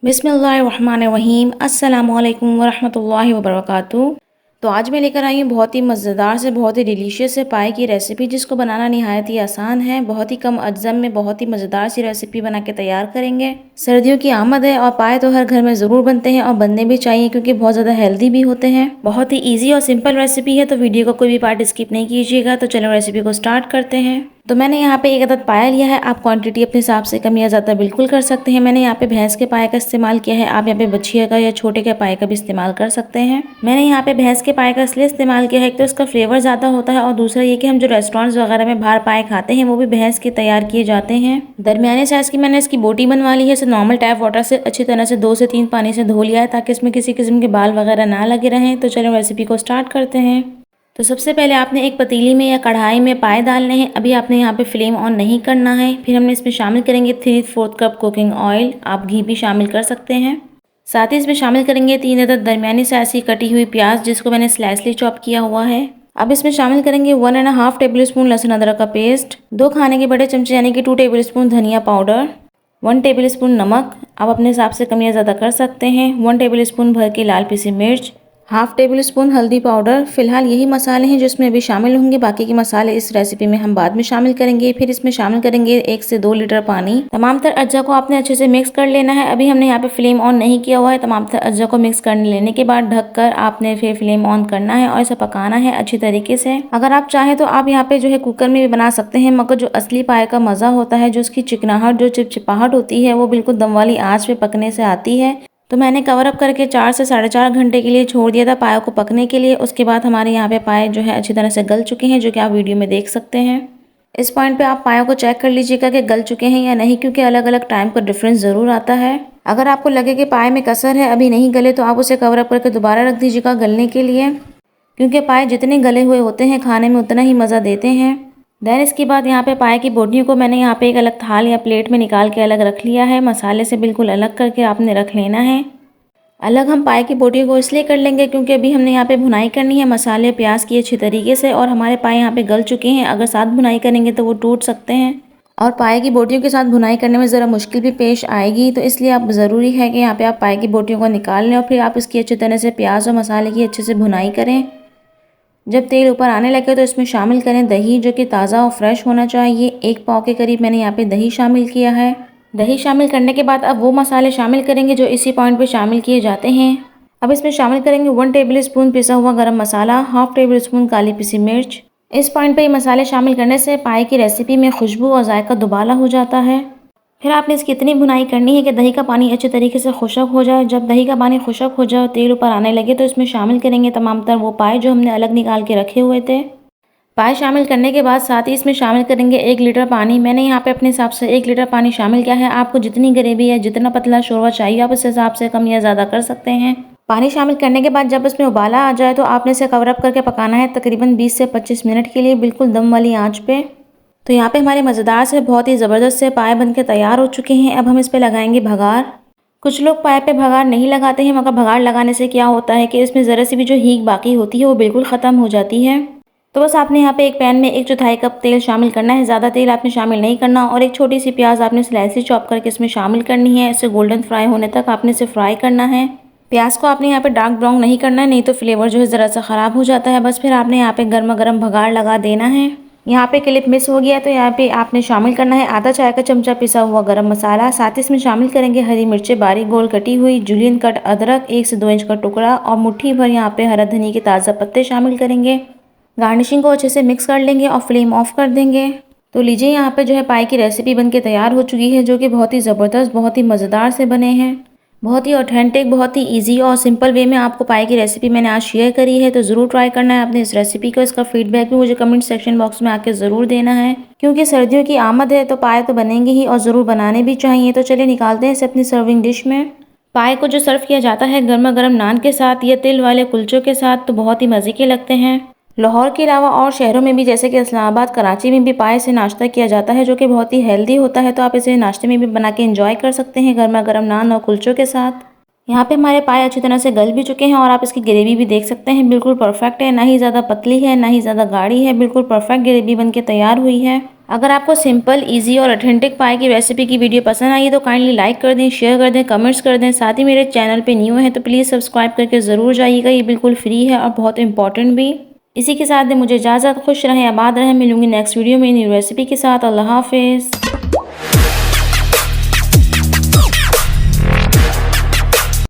बिस्मिल्लाहिर्रहमानिर्रहीम अस्सलामुअलैकुम वरहमतुल्लाहि वबरकातुहू। तो आज मैं लेकर आई हूँ बहुत ही मज़ेदार से बहुत ही डिलीशियस से पाए की रेसिपी, जिसको बनाना निहायत ही आसान है। बहुत ही कम अज्जम में बहुत ही मज़ेदार सी रेसिपी बना के तैयार करेंगे। सर्दियों की आमद है और पाए तो हर घर में ज़रूर बनते हैं और बनने भी चाहिए, क्योंकि बहुत ज़्यादा हेल्दी भी होते हैं। बहुत ही ईजी और सिंपल रेसिपी है, तो वीडियो का कोई भी पार्ट स्किप नहीं कीजिएगा। तो चलो रेसिपी को स्टार्ट करते हैं। तो मैंने यहाँ पे एक अदद पाया लिया है। आप क्वांटिटी अपने हिसाब से कम या ज़्यादा बिल्कुल कर सकते हैं। मैंने यहाँ पे भैंस के पाए का इस्तेमाल किया है। आप यहाँ पे बछिया का या छोटे के पाए का भी इस्तेमाल कर सकते हैं। मैंने यहाँ पे भैंस के पाए का इसलिए इस्तेमाल किया है, एक तो इसका फ्लेवर ज़्यादा होता है और दूसरा ये कि हम जो रेस्टोरेंट्स वगैरह में बाहर पाए खाते हैं वो भी भैंस के तैयार किए जाते हैं। दरमियाने साइज़ की मैंने इसकी बोटी बनवा ली है। इसे नॉर्मल टैप वाटर से अच्छी तरह से 2 से 3 पानी से धो लिया है, ताकि इसमें किसी किस्म के बाल वगैरह ना लगे रहें। तो चलो रेसिपी को स्टार्ट करते हैं। तो सबसे पहले आपने एक पतीली में या कढ़ाई में पाए डालने हैं। अभी आपने यहाँ पे फ्लेम ऑन नहीं करना है। फिर हमने इसमें शामिल करेंगे 3/4 कप कुकिंग ऑयल। आप घी भी शामिल कर सकते हैं। साथ ही इसमें शामिल करेंगे 3 अदद दरमियानी साइज़ की कटी हुई प्याज, जिसको मैंने स्लाइसली चॉप किया हुआ है। अब इसमें शामिल करेंगे 1.5 टेबल स्पून लहसुन अदरक का पेस्ट, 2 खाने के बड़े चमचे यानी कि 2 टेबल स्पून धनिया पाउडर, 1 टेबल स्पून नमक, आप अपने हिसाब से कम या ज़्यादा कर सकते हैं, 1 टेबल स्पून भर की लाल पिसी मिर्च, हाफ टेबल स्पून हल्दी पाउडर। फिलहाल यही मसाले हैं जो इसमें अभी शामिल होंगे। बाकी के मसाले इस रेसिपी में हम बाद में शामिल करेंगे। फिर इसमें शामिल करेंगे 1 से 2 लीटर पानी। तमाम तर अज्जा को आपने अच्छे से मिक्स कर लेना है। अभी हमने यहाँ पे फ्लेम ऑन नहीं किया हुआ है। तमाम तर अज्जा को मिक्स कर लेने के बाद ढककर आपने फिर फ्लेम ऑन करना है और इसे पकाना है अच्छी तरीके से। अगर आप चाहें तो आप यहाँ पे जो है कुकर में भी बना सकते हैं, मगर जो असली पाए का मज़ा होता है, जो उसकी चिकनाहट जो चिपचिपाहट होती है, वो बिल्कुल दम वाली आँच पे पकने से आती है। तो मैंने कवर अप करके 4 से 4.5 घंटे के लिए छोड़ दिया था पाए को पकने के लिए। उसके बाद हमारे यहाँ पे पाए जो है अच्छी तरह से गल चुके हैं, जो कि आप वीडियो में देख सकते हैं। इस पॉइंट पे आप पायों को चेक कर लीजिएगा कि गल चुके हैं या नहीं, क्योंकि अलग अलग टाइम पर डिफरेंस ज़रूर आता है। अगर आपको लगे कि पाए में कसर है, अभी नहीं गले, तो आप उसे कवर अप करके दोबारा रख दीजिएगा गलने के लिए, क्योंकि पाए जितने गले हुए होते हैं खाने में उतना ही मज़ा देते हैं। देन इसके बाद यहाँ पे पाए की बोटियों को मैंने यहाँ पे एक अलग थाल या प्लेट में निकाल के अलग रख लिया है। मसाले से बिल्कुल अलग करके आपने रख लेना है। अलग हम पाए की बोटियों को इसलिए कर लेंगे क्योंकि अभी हमने यहाँ पे भुनाई करनी है मसाले प्याज की अच्छी तरीके से, और हमारे पाए यहाँ पे गल चुके हैं। अगर साथ भुनाई करेंगे तो वो टूट सकते हैं और पाए की बोटियों के साथ भुनाई करने में ज़रा मुश्किल भी पेश आएगी। तो इसलिए आप ज़रूरी है कि यहाँ पे आप पाए की बोटियों को निकाल लें और फिर आप इसकी अच्छी तरह से प्याज और मसाले की अच्छे से भुनाई करें। जब तेल ऊपर आने लगे तो इसमें शामिल करें दही, जो कि ताज़ा और फ्रेश होना चाहिए। 1 पाव के करीब मैंने यहाँ पे दही शामिल किया है। दही शामिल करने के बाद अब वो मसाले शामिल करेंगे जो इसी पॉइंट पे शामिल किए जाते हैं। अब इसमें शामिल करेंगे 1 टेबल स्पून पिसा हुआ गरम मसाला, हाफ टेबल स्पून काली पिसी मिर्च। इस पॉइंट पे ये मसाले शामिल करने से पाए की रेसिपी में खुशबू और जायका दुबाला हो जाता है। फिर आपने इसकी इतनी भुनाई करनी है कि दही का पानी अच्छे तरीके से खुशक हो जाए। जब दही का पानी खुशक हो जाए, तेल ऊपर आने लगे, तो इसमें शामिल करेंगे तमाम तर वो पाए जो हमने अलग निकाल के रखे हुए थे। पाए शामिल करने के बाद साथ ही इसमें शामिल करेंगे 1 लीटर पानी। मैंने यहाँ पे अपने हिसाब से 1 लीटर पानी शामिल किया है। आपको जितनी ग्रेवी या जितना पतला शोरबा चाहिए आप उस हिसाब से कम या ज़्यादा कर सकते हैं। पानी शामिल करने के बाद जब इसमें उबाला आ जाए तो आपने इसे कवर अप करके पकाना है तकरीबन 20 से 25 मिनट के लिए, बिल्कुल दम वाली आँच पे। तो यहाँ पे हमारे मज़ेदार से बहुत ही ज़बरदस्त से पाए बन के तैयार हो चुके हैं। अब हम इस पे लगाएंगे भगार। कुछ लोग पाए पे भगार नहीं लगाते हैं, मगर भगार लगाने से क्या होता है कि इसमें ज़रा सी भी जो हींग बाकी होती है वो बिल्कुल ख़त्म हो जाती है। तो बस आपने यहाँ पे एक पैन में 1/4 कप तेल शामिल करना है। ज़्यादा तेल आपने शामिल नहीं करना, और एक छोटी सी प्याज आपने स्लाइसली चॉप करके इसमें शामिल करनी है। इसे गोल्डन फ्राई होने तक आपने इसे फ्राई करना है। प्याज को आपने यहाँ पे डार्क ब्राउन नहीं करना है, नहीं तो फ्लेवर जो है ज़रा सा ख़राब हो जाता है। बस फिर आपने यहाँ पे गर्मा गर्म भगार लगा देना है। यहाँ पे क्लिप मिस हो गया, तो यहाँ पे आपने शामिल करना है आधा चाय का चमचा पिसा हुआ गरम मसाला। साथ ही इसमें शामिल करेंगे हरी मिर्चें बारीक गोल कटी हुई, जूलियन कट अदरक 1 से 2 इंच का टुकड़ा, और मुट्ठी भर यहाँ पे हरा धनिया के ताज़ा पत्ते शामिल करेंगे। गार्निशिंग को अच्छे से मिक्स कर लेंगे और फ्लेम ऑफ कर देंगे। तो लीजिए यहाँ पे जो है पाए की रेसिपी बनके तैयार हो चुकी है, जो कि बहुत ही ज़बरदस्त बहुत ही मज़ेदार से बने हैं। बहुत ही ऑथेंटिक बहुत ही इजी और सिंपल वे में आपको पाए की रेसिपी मैंने आज शेयर करी है। तो ज़रूर ट्राई करना है आपने इस रेसिपी को। इसका फीडबैक भी मुझे कमेंट सेक्शन बॉक्स में आके ज़रूर देना है, क्योंकि सर्दियों की आमद है तो पाए तो बनेंगे ही और ज़रूर बनाने भी चाहिए। तो चलिए निकालते हैं इसे अपनी सर्विंग डिश में। पाए को जो सर्व किया जाता है गर्मा गर्म नान के साथ या तिल वाले कुलचों के साथ, तो बहुत ही मज़े के लगते हैं। लाहौर के अलावा और शहरों में भी, जैसे कि इस्लामाबाद कराची में भी पाए से नाश्ता किया जाता है, जो कि बहुत ही हेल्दी होता है। तो आप इसे नाश्ते में भी बना के एंजॉय कर सकते हैं गर्मा गर्म नान और कुलचों के साथ। यहाँ पे हमारे पाए अच्छी तरह से गल भी चुके हैं, और आप इसकी ग्रेवी भी देख सकते हैं बिल्कुल परफेक्ट है। ना ही ज़्यादा पतली है ना ही ज़्यादा गाढ़ी है, बिल्कुल परफेक्ट ग्रेवी बन के तैयार हुई है। अगर आपको सिंपल, इजी और ऑथेंटिक पाए की रेसिपी की वीडियो पसंद आई है तो काइंडली लाइक कर दें, शेयर कर दें, कमेंट्स कर दें। साथ ही मेरे चैनल पे न्यू है तो प्लीज़ सब्सक्राइब करके ज़रूर जाइएगा। ये बिल्कुल फ्री है और बहुत इंपॉर्टेंट भी। इसी के साथ मुझे इजाज़त। खुश रहें, आबाद रहें। मिलूंगी नेक्स्ट वीडियो में न्यू रेसिपी के साथ। अल्लाह हाफिज़।